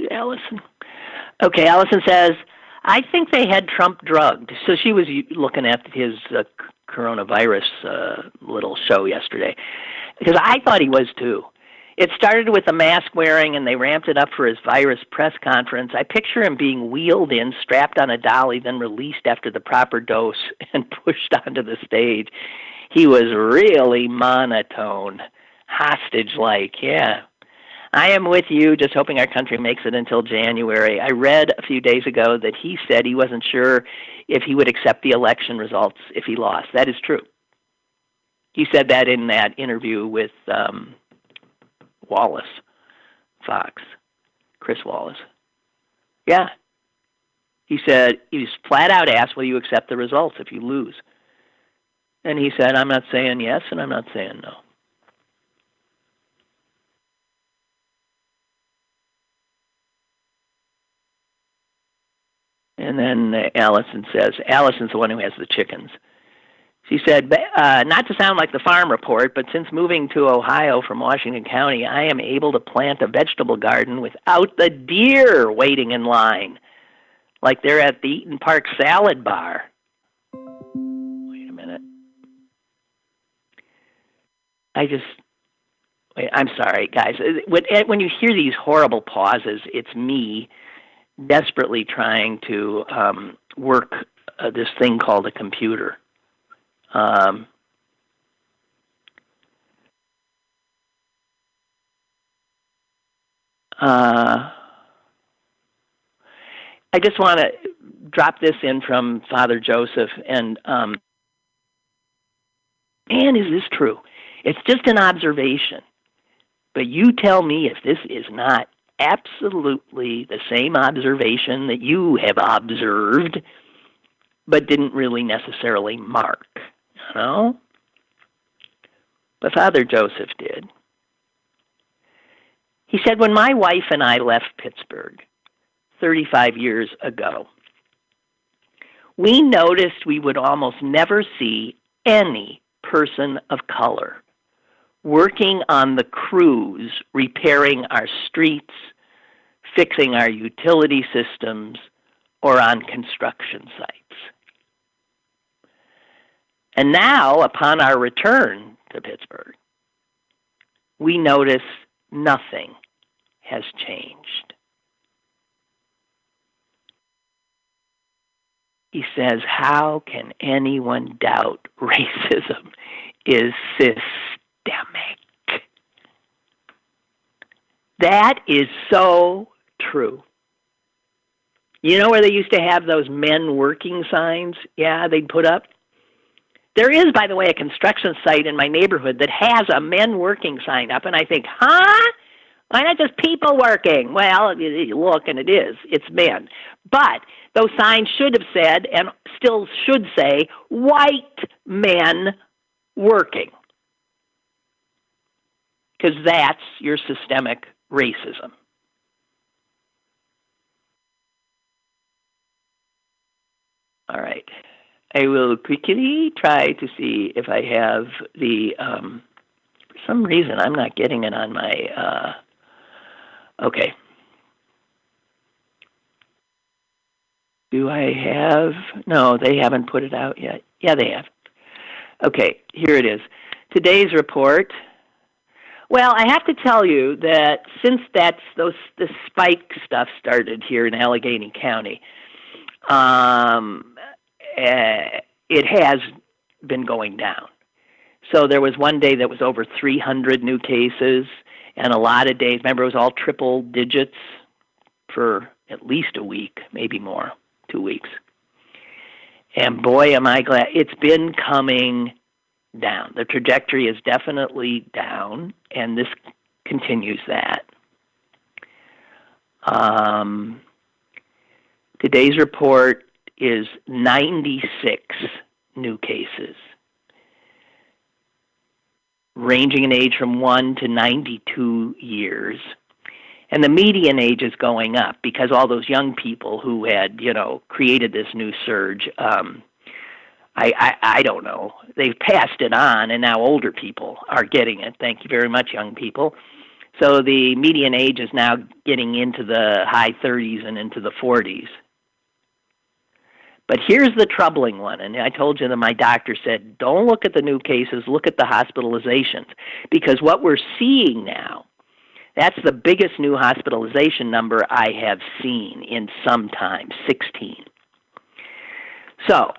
Allison. Okay, Allison says, I think they had Trump drugged. So she was looking at his coronavirus little show yesterday, because I thought he was too. It started with the mask wearing, and they ramped it up for his virus press conference. I picture him being wheeled in, strapped on a dolly, then released after the proper dose and pushed onto the stage. He was really monotone, hostage-like, yeah. I am with you, just hoping our country makes it until January. I read a few days ago that he said he wasn't sure if he would accept the election results if he lost. That is true. He said that in that interview with Wallace, Fox, Chris Wallace. Yeah. He said, he was flat out asked, will you accept the results if you lose? And he said, I'm not saying yes and I'm not saying no. And then Allison says, Allison's the one who has the chickens. She said, not to sound like the farm report, but since moving to Ohio from Washington County, I am able to plant a vegetable garden without the deer waiting in line, like they're at the Eaton Park salad bar. Wait a minute. I'm sorry, guys. When you hear these horrible pauses, it's me desperately trying to work this thing called a computer. I just want to drop this in from Father Joseph, and man, is this true? It's just an observation, but you tell me if this is not absolutely the same observation that you have observed, but didn't really necessarily mark, you know? But Father Joseph did. He said, when my wife and I left Pittsburgh 35 years ago, we noticed we would almost never see any person of color working on the crews, repairing our streets, fixing our utility systems, or on construction sites. And now, upon our return to Pittsburgh, we notice nothing has changed. He says, how can anyone doubt racism is systemic? That is so true. You know where they used to have those men working signs? Yeah, they'd put up. There is, by the way, a construction site in my neighborhood that has a men working sign up, and I think, huh? Why not just people working? Well, you look, and it is. It's men. But those signs should have said, and still should say, white men working. Because that's your systemic racism. All right. I will quickly try to see if I have the, for some reason I'm not getting it on my, okay. Do I have, no, they haven't put it out yet. Yeah, they have. Okay, here it is. Today's report. Well, I have to tell you that since the spike stuff started here in Allegheny County, it has been going down. So there was one day that was over 300 new cases, and a lot of days, remember, it was all triple digits for at least a week, maybe more, 2 weeks. And boy, am I glad. It's been coming down. The trajectory is definitely down, and this continues that. Today's report is 96 new cases, ranging in age from 1 to 92 years. And the median age is going up because all those young people who had, created this new surge, I don't know. They've passed it on, and now older people are getting it. Thank you very much, young people. So the median age is now getting into the high 30s and into the 40s. But here's the troubling one, and I told you that my doctor said, don't look at the new cases, look at the hospitalizations, because what we're seeing now, that's the biggest new hospitalization number I have seen in some time, 16. So,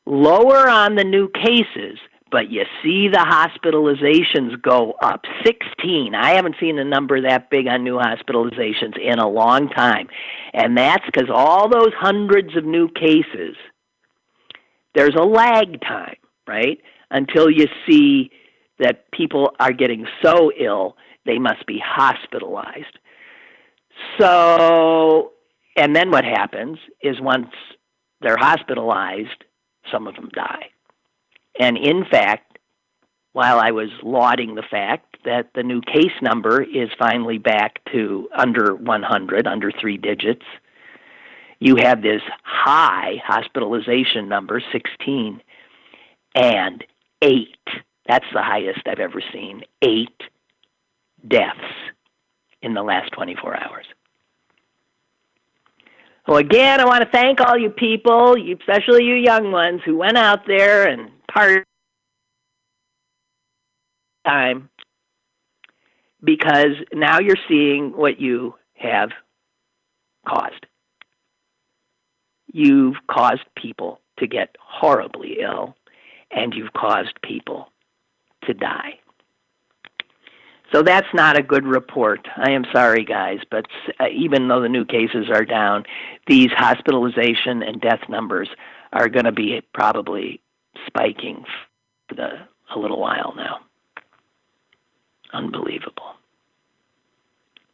lower on the new cases, but you see the hospitalizations go up. 16. I haven't seen a number that big on new hospitalizations in a long time. And that's because all those hundreds of new cases, there's a lag time, right? Until you see that people are getting so ill, they must be hospitalized. So, and then what happens is once they're hospitalized, some of them die. And in fact, while I was lauding the fact that the new case number is finally back to under 100, under 3 digits, you have this high hospitalization number, 16, and 8. That's the highest I've ever seen. 8 deaths in the last 24 hours. Well, again, I want to thank all you people, especially you young ones, who went out there and partied time, because now you're seeing what you have caused. You've caused people to get horribly ill, and you've caused people to die. So that's not a good report. I am sorry, guys, but even though the new cases are down, these hospitalization and death numbers are going to be probably spiking for a little while now. Unbelievable.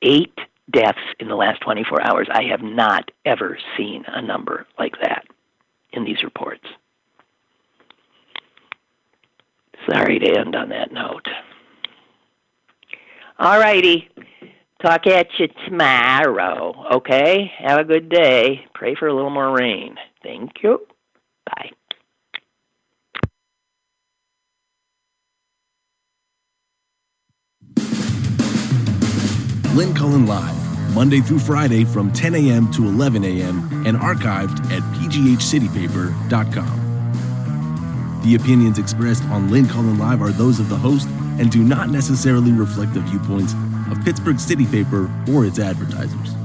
8 deaths in the last 24 hours. I have not ever seen a number like that in these reports. Sorry to end on that note. All righty. Talk at you tomorrow, okay? Have a good day. Pray for a little more rain. Thank you. Bye. Lynn Cullen Live, Monday through Friday from 10 a.m. to 11 a.m. and archived at pghcitypaper.com. The opinions expressed on Lynn Cullen Live are those of the host and do not necessarily reflect the viewpoints of Pittsburgh City Paper or its advertisers.